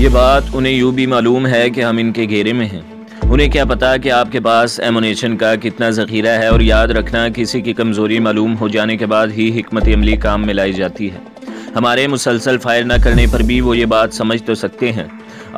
یہ بات انہیں یوں بھی معلوم ہے کہ ہم ان کے گھیرے میں ہیں۔ انہیں کیا پتا کہ آپ کے پاس ایمونیشن کا کتنا ذخیرہ ہے، اور یاد رکھنا کسی کی کمزوری معلوم ہو جانے کے بعد ہی حکمت عملی کام میں لائی جاتی ہے۔ ہمارے مسلسل فائر نہ کرنے پر بھی وہ یہ بات سمجھ تو سکتے ہیں۔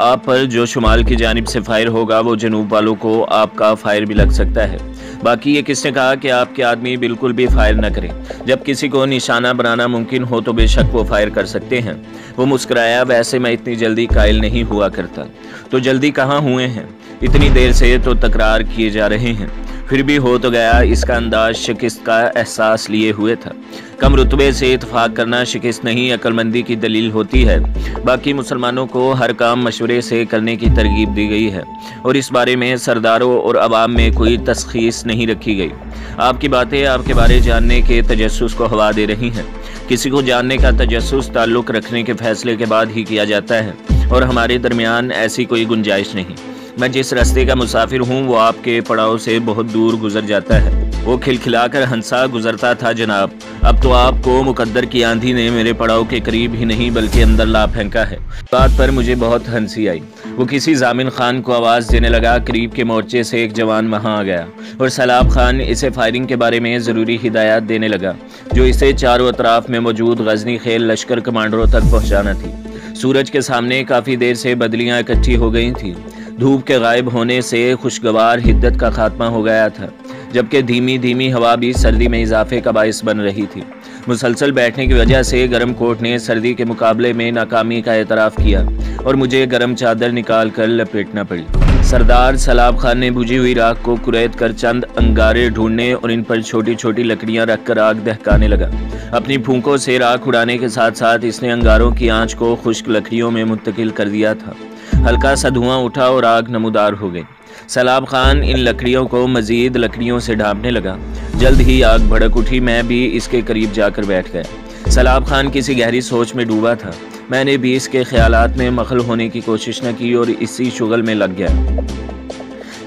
آپ پر جو شمال کی جانب سے فائر ہوگا وہ جنوب والوں کو آپ کا فائر بھی لگ سکتا ہے۔ باقی یہ کس نے کہا کہ آپ کے آدمی بالکل بھی فائر نہ کریں؟ جب کسی کو نشانہ بنانا ممکن ہو تو بے شک وہ فائر کر سکتے ہیں۔ وہ مسکرایا، ویسے میں اتنی جلدی قائل نہیں ہوا کرتا۔ تو جلدی کہاں ہوئے ہیں؟ اتنی دیر سے تو تکرار کیے جا رہے ہیں، پھر بھی ہو تو گیا۔ اس کا انداز شکست کا احساس لیے ہوئے تھا۔ کم رتبے سے اتفاق کرنا شکست نہیں، عقل مندی کی دلیل ہوتی ہے۔ باقی مسلمانوں کو ہر کام مشورے سے کرنے کی ترغیب دی گئی ہے، اور اس بارے میں سرداروں اور عوام میں کوئی تشخیص نہیں رکھی گئی۔ آپ کی باتیں آپ کے بارے جاننے کے تجسس کو ہوا دے رہی ہیں۔ کسی کو جاننے کا تجسس تعلق رکھنے کے فیصلے کے بعد ہی کیا جاتا ہے، اور ہمارے درمیان ایسی کوئی گنجائش نہیں۔ میں جس راستے کا مسافر ہوں وہ آپ کے پڑاؤ سے بہت دور گزر جاتا ہے۔ وہ کھلکھلا کر ہنسا، گزرتا تھا جناب۔ اب تو آپ کو مقدر کی آندھی نے میرے پڑاؤ کے قریب ہی نہیں بلکہ اندر لا پھینکا ہے۔ بات پر مجھے بہت ہنسی آئی۔ وہ کسی ضامن خان کو آواز دینے لگا۔ قریب کے مورچے سے ایک جوان وہاں آ گیا، اور سلاب خان اسے فائرنگ کے بارے میں ضروری ہدایات دینے لگا، جو اسے چاروں اطراف میں موجود غزنی خیل لشکر کمانڈروں تک پہنچانا تھی۔ سورج کے سامنے کافی دیر سے بدلیاں اکٹھی ہو گئی تھیں۔ دھوپ کے غائب ہونے سے خوشگوار حدت کا خاتمہ ہو گیا تھا، جبکہ دھیمی دھیمی ہوا بھی سردی میں اضافے کا باعث بن رہی تھی۔ مسلسل بیٹھنے کی وجہ سے گرم کوٹ نے سردی کے مقابلے میں ناکامی کا اعتراف کیا، اور مجھے گرم چادر نکال کر لپیٹنا پڑی۔ سردار سلاب خان نے بجھی ہوئی راکھ کو کریت کر چند انگارے ڈھونڈنے اور ان پر چھوٹی چھوٹی لکڑیاں رکھ کر آگ دہکانے لگا۔ اپنی پھونکوں سے راکھ اڑانے کے ساتھ ساتھ اس نے انگاروں کی آنچ کو خشک لکڑیوں میں منتقل کر دیا تھا۔ ہلکا سا دھواں اٹھا اور آگ نمودار ہو گئی۔ سلاب خان ان لکڑیوں کو مزید لکڑیوں سے ڈھانپنے لگا۔ جلد ہی آگ بھڑک اٹھی۔ میں بھی اس کے قریب جا کر بیٹھ گیا۔ سلاب خان کسی گہری سوچ میں ڈوبا تھا۔ میں نے بھی اس کے خیالات میں مخل ہونے کی کوشش نہ کی اور اسی شغل میں لگ گیا۔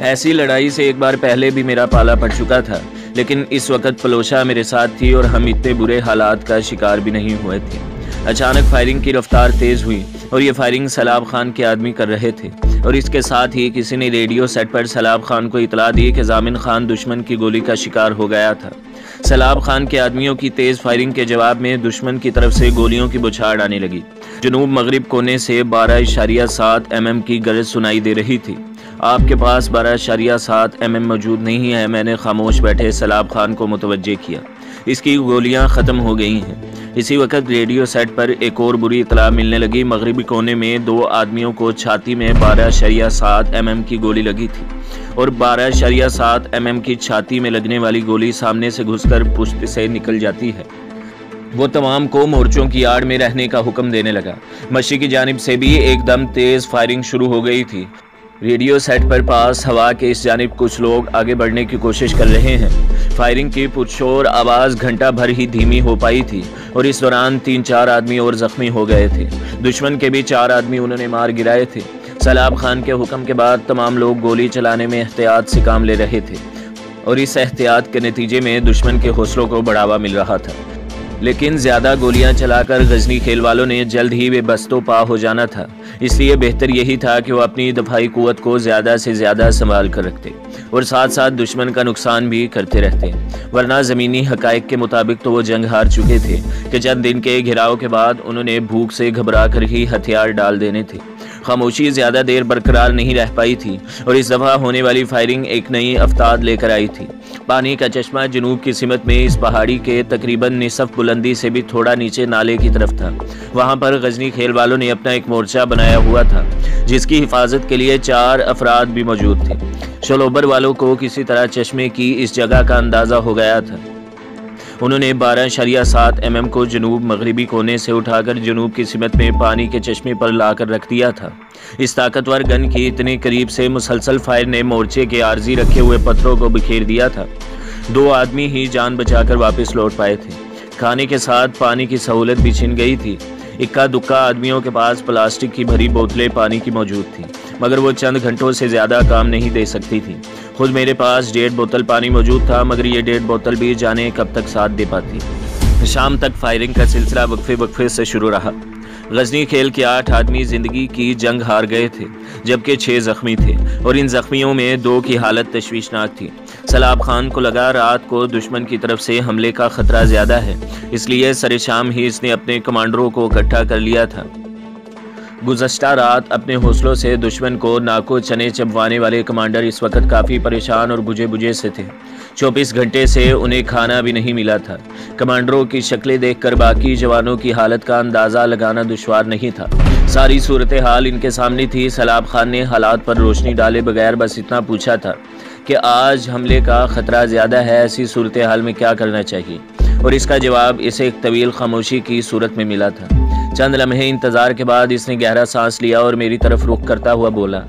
ایسی لڑائی سے ایک بار پہلے بھی میرا پالا پڑ چکا تھا، لیکن اس وقت پلوشا میرے ساتھ تھی اور ہم اتنے برے حالات کا شکار بھی نہیں ہوئے تھے۔ اچانک فائرنگ کی رفتار تیز ہوئی، اور یہ فائرنگ سلاب خان کے آدمی کر رہے تھے، اور اس کے ساتھ ہی کسی نے ریڈیو سیٹ پر سلاب خان کو اطلاع دی کہ ضامن خان دشمن کی گولی کا شکار ہو گیا تھا۔ سلاب خان کے آدمیوں کی تیز فائرنگ کے جواب میں دشمن کی طرف سے گولیوں کی بچھاڑ آنے لگی۔ جنوب مغرب کونے سے 12.7 mm کی گرج سنائی دے رہی تھی۔ آپ کے پاس 12.7 mm موجود نہیں ہے، میں نے خاموش بیٹھے سلاب خان کو متوجہ کیا۔ اس کی گولیاں ختم ہو گئی ہیں۔ اسی وقت ریڈیو سیٹ پر ایک اور بری اطلاع ملنے لگی۔ مغربی کونے میں 2 آدمیوں کو چھاتی میں 12.7 mm کی گولی لگی تھی، اور 12.7 mm کی چھاتی میں لگنے والی گولی سامنے سے گھس کر پشت سے نکل جاتی ہے۔ وہ تمام کو مورچوں کی آڑ میں رہنے کا حکم دینے لگا۔ مشرقی جانب سے بھی ایک دم تیز فائرنگ شروع ہو گئی تھی۔ ریڈیو سیٹ پر پاس ہوا کے اس جانب کچھ لوگ آگے بڑھنے کی کوشش کر رہے ہیں۔ فائرنگ کی پرشور آواز گھنٹہ بھر ہی دھیمی ہو پائی تھی، اور اس دوران 3-4 آدمی اور زخمی ہو گئے تھے۔ دشمن کے بھی 4 آدمی انہوں نے مار گرائے تھے۔ سلاب خان کے حکم کے بعد تمام لوگ گولی چلانے میں احتیاط سے کام لے رہے تھے، اور اس احتیاط کے نتیجے میں دشمن کے حوصلوں کو بڑھاوا مل رہا تھا۔ لیکن زیادہ گولیاں چلا کر غزنی خیل والوں نے جلد ہی بے بست و پا ہو جانا تھا، اس لیے بہتر یہی تھا کہ وہ اپنی دفاعی قوت کو زیادہ سے زیادہ سنبھال کر رکھتے، اور ساتھ ساتھ دشمن کا نقصان بھی کرتے رہتے، ورنہ زمینی حقائق کے مطابق تو وہ جنگ ہار چکے تھے کہ چند دن کے گھراؤ کے بعد انہوں نے بھوک سے گھبرا کر ہی ہتھیار ڈال دینے تھے۔ خاموشی زیادہ دیر برقرار نہیں رہ پائی تھی، اور اس دفعہ ہونے والی فائرنگ ایک نئی افتاد لے کر آئی تھی۔ پانی کا چشمہ جنوب کی سمت میں اس پہاڑی کے تقریباً نصف بلندی سے بھی تھوڑا نیچے نالے کی طرف تھا۔ وہاں پر غزنی خیل والوں نے اپنا ایک مورچہ بنایا ہوا تھا، جس کی حفاظت کے لیے 4 افراد بھی موجود تھے۔ شلوبر والوں کو کسی طرح چشمے کی اس جگہ کا اندازہ ہو گیا تھا۔ انہوں نے 12.7 mm کو جنوب مغربی کونے سے اٹھا کر جنوب کی سمت میں پانی کے چشمے پر لا کر رکھ دیا تھا۔ اس طاقتور گن کی اتنے قریب سے مسلسل فائر نے مورچے کے عارضی رکھے ہوئے پتھروں کو بکھیر دیا تھا۔ 2 آدمی ہی جان بچا کر واپس لوٹ پائے تھے۔ کھانے کے ساتھ پانی کی سہولت بھی چھن گئی تھی۔ اکا دکا آدمیوں کے پاس پلاسٹک کی بھری بوتلیں پانی کی موجود تھیں، مگر وہ چند گھنٹوں سے زیادہ کام نہیں دے سکتی تھی۔ خود میرے پاس 1.5 بوتل پانی موجود تھا، مگر یہ 1.5 بوتل بھی جانے کب تک ساتھ دے پاتی۔ شام تک فائرنگ کا سلسلہ وقفے سے شروع رہا۔ غزنی کھیل کے 8 آدمی زندگی کی جنگ ہار گئے تھے، جبکہ 6 زخمی تھے اور ان زخمیوں میں 2 کی حالت تشویشناک تھی۔ سلاب خان کو لگا رات کو دشمن کی طرف سے حملے کا خطرہ زیادہ ہے، اس لیے سر شام ہی اس نے اپنے کمانڈروں کو اکٹھا کر لیا تھا۔ گزشتہ رات اپنے حوصلوں سے دشمن کو ناکو چنے چبوانے والے کمانڈر اس وقت کافی پریشان اور بجھے بجھے سے تھے۔ 24 گھنٹے سے انہیں کھانا بھی نہیں ملا تھا۔ کمانڈروں کی شکلیں دیکھ کر باقی جوانوں کی حالت کا اندازہ لگانا دشوار نہیں تھا۔ ساری صورتحال ان کے سامنے تھی۔ سلاب خان نے حالات پر روشنی ڈالے بغیر بس اتنا پوچھا تھا کہ آج حملے کا خطرہ زیادہ ہے، ایسی صورتحال میں کیا کرنا چاہیے، اور اس کا جواب اسے ایک طویل خاموشی کی صورت میں ملا تھا۔ چند لمحے انتظار کے بعد اس نے گہرا سانس لیا اور میری طرف رخ کرتا ہوا بولا،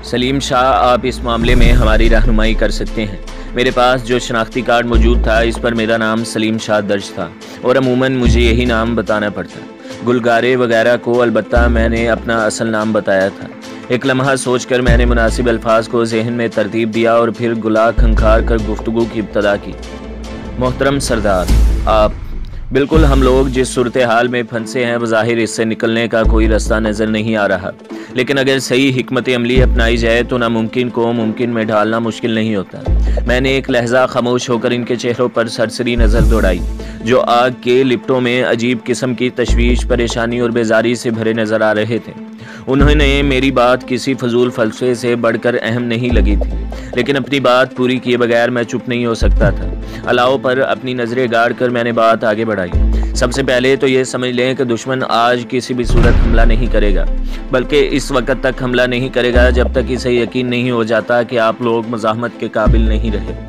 سلیم شاہ، آپ اس معاملے میں ہماری رہنمائی کر سکتے ہیں۔ میرے پاس جو شناختی کارڈ موجود تھا اس پر میرا نام سلیم شاہ درج تھا اور عموماً مجھے یہی نام بتانا پڑتا۔ گلگارے وغیرہ کو البتہ میں نے اپنا اصل نام بتایا تھا۔ ایک لمحہ سوچ کر میں نے مناسب الفاظ کو ذہن میں ترتیب دیا اور پھر گلا کھنکھار کر گفتگو کی ابتدا کی۔ محترم سردار، آپ بالکل ہم لوگ جس صورتحال میں پھنسے ہیں بظاہر اس سے نکلنے کا کوئی رستہ نظر نہیں آ رہا، لیکن اگر صحیح حکمت عملی اپنائی جائے تو ناممکن کو ممکن میں ڈھالنا مشکل نہیں ہوتا۔ میں نے ایک لہجہ خاموش ہو کر ان کے چہروں پر سرسری نظر دوڑائی، جو آگ کے لپٹوں میں عجیب قسم کی تشویش، پریشانی اور بیزاری سے بھرے نظر آ رہے تھے۔ انہوں نے میری بات کسی فضول فلسفے سے بڑھ کر اہم نہیں لگی تھی، لیکن اپنی بات پوری کیے بغیر میں چپ نہیں ہو سکتا تھا۔ علاؤ پر اپنی نظریں گاڑ کر میں نے بات آگے بڑھائی۔ سب سے پہلے تو یہ سمجھ لیں کہ دشمن آج کسی بھی صورت حملہ نہیں کرے گا، بلکہ اس وقت تک حملہ نہیں کرے گا جب تک اسے یقین نہیں ہو جاتا کہ آپ لوگ مزاحمت کے قابل نہیں رہے۔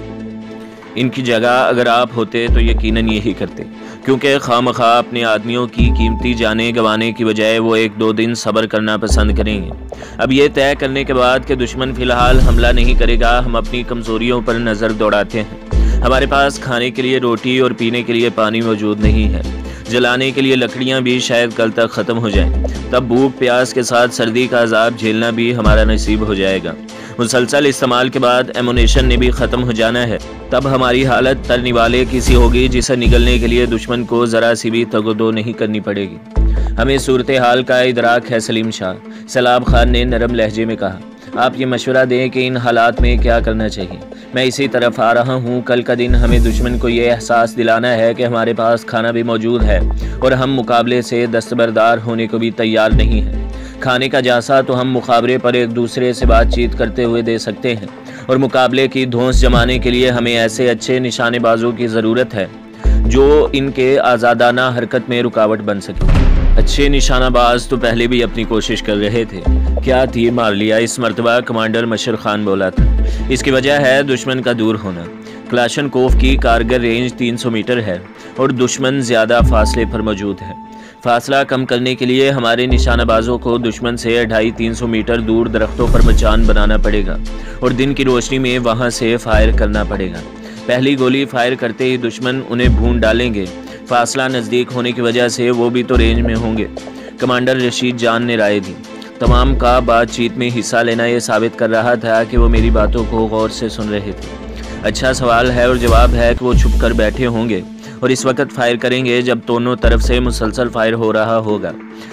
ان کی جگہ اگر آپ ہوتے تو یقیناً یہی کرتے، کیونکہ خواہ اپنے آدمیوں کی قیمتی جانیں گنوانے کی بجائے وہ 1-2 دن صبر کرنا پسند کریں گے۔ اب یہ طے کرنے کے بعد کہ دشمن فی الحال حملہ نہیں کرے گا، ہم اپنی کمزوریوں پر نظر دوڑاتے ہیں۔ ہمارے پاس کھانے کے لیے روٹی اور پینے کے لیے پانی موجود نہیں ہے، جلانے کے لیے لکڑیاں بھی شاید کل تک ختم ہو جائیں، تب بھوک پیاس کے ساتھ سردی کا عذاب جھیلنا بھی ہمارا نصیب ہو جائے گا۔ مسلسل استعمال کے بعد ایمونیشن نے بھی ختم ہو جانا ہے، تب ہماری حالت ترنے والے کسی ہوگی جسے نگلنے کے لیے دشمن کو ذرا سی بھی تگودو نہیں کرنی پڑے گی۔ ہمیں صورتحال کا ادراک ہے سلیم شاہ، سلاب خان نے نرم لہجے میں کہا۔ آپ یہ مشورہ دیں کہ ان حالات میں کیا کرنا چاہیے۔ میں اسی طرف آ رہا ہوں۔ کل کا دن ہمیں دشمن کو یہ احساس دلانا ہے کہ ہمارے پاس کھانا بھی موجود ہے اور ہم مقابلے سے دستبردار ہونے کو بھی تیار نہیں ہیں۔ کھانے کا جاسا تو ہم مخابرے پر ایک دوسرے سے بات چیت کرتے ہوئے دے سکتے ہیں، اور مقابلے کی دھونس جمانے کے لیے ہمیں ایسے اچھے نشانے بازوں کی ضرورت ہے جو ان کے آزادانہ حرکت میں رکاوٹ بن سکے۔ اچھے نشانہ باز تو پہلے بھی اپنی کوشش کر رہے تھے، کیا تیر مار لیا اس مرتبہ، کمانڈر مشر خان بولا تھا۔ اس کی وجہ ہے دشمن کا دور ہونا۔ کلاشن کوف کی کارگر رینج 300 میٹر ہے اور دشمن زیادہ فاصلے پر موجود ہے۔ فاصلہ کم کرنے کے لیے ہمارے نشانہ بازوں کو دشمن سے 250-300 میٹر دور درختوں پر مچان بنانا پڑے گا اور دن کی روشنی میں وہاں سے فائر کرنا پڑے گا۔ پہلی گولی فائر کرتے ہی دشمن انہیں بھون ڈالیں گے۔ فاصلہ نزدیک ہونے کی وجہ سے وہ بھی تو رینج میں ہوں گے۔ کمانڈر رشید جان نے رائے دی۔ تمام کا بات چیت میں حصہ لینا یہ ثابت کر رہا تھا کہ وہ میری باتوں کو غور سے سن رہے تھے۔ اچھا سوال ہے اور جواب ہے کہ وہ چھپ کر بیٹھے ہوں گے اور اس وقت فائر کریں گے جب دونوں طرف سے مسلسل فائر ہو رہا ہوگا۔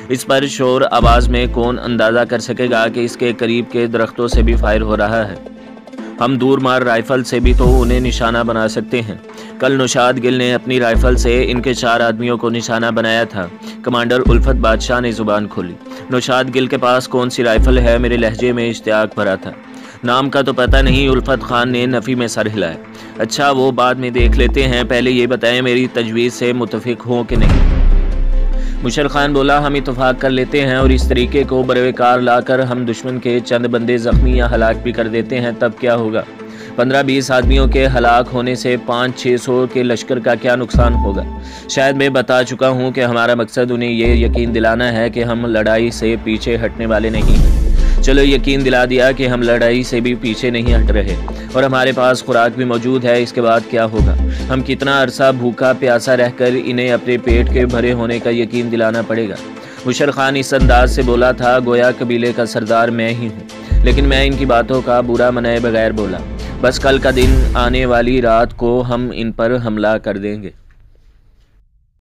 اس پر شور آواز میں کون اندازہ کر سکے گا کہ اس کے قریب کے درختوں سے بھی فائر ہو رہا ہے۔ ہم دور مار رائفل سے بھی تو انہیں نشانہ بنا سکتے ہیں۔ کل نوشاد گل نے اپنی رائفل سے ان کے 4 آدمیوں کو نشانہ بنایا تھا۔ کمانڈر الفت بادشاہ نے زبان کھولی۔ نوشاد گل کے پاس کون سی رائفل ہے؟ میرے لہجے میں اشتیاق بھرا تھا۔ نام کا تو پتہ نہیں، الفت خان نے نفی میں سر ہلایا۔ اچھا وہ بعد میں دیکھ لیتے ہیں، پہلے یہ بتائیں میری تجویز سے متفق ہوں کہ نہیں؟ مشر خان بولا، ہم اتفاق کر لیتے ہیں اور اس طریقے کو بروئے کار لا کر ہم دشمن کے چند بندے زخمی یا ہلاک بھی کر دیتے ہیں، تب کیا ہوگا؟ 15-20 آدمیوں کے ہلاک ہونے سے 500-600 کے لشکر کا کیا نقصان ہوگا؟ شاید میں بتا چکا ہوں کہ ہمارا مقصد انہیں یہ یقین دلانا ہے کہ ہم لڑائی سے پیچھے ہٹنے والے نہیں ہیں۔ چلو یقین دلا دیا کہ ہم لڑائی سے بھی پیچھے نہیں ہٹ رہے اور ہمارے پاس خوراک بھی موجود ہے، اس کے بعد کیا ہوگا؟ ہم کتنا عرصہ بھوکا پیاسا رہ کر انہیں اپنے پیٹ کے بھرے ہونے کا یقین دلانا پڑے گا؟ مشر خان اس انداز سے بولا تھا گویا قبیلے کا سردار میں ہی ہوں، لیکن میں ان کی باتوں کا برا منائے بغیر بولا، بس کل کا دن آنے والی رات کو ہم ان پر حملہ کر دیں گے۔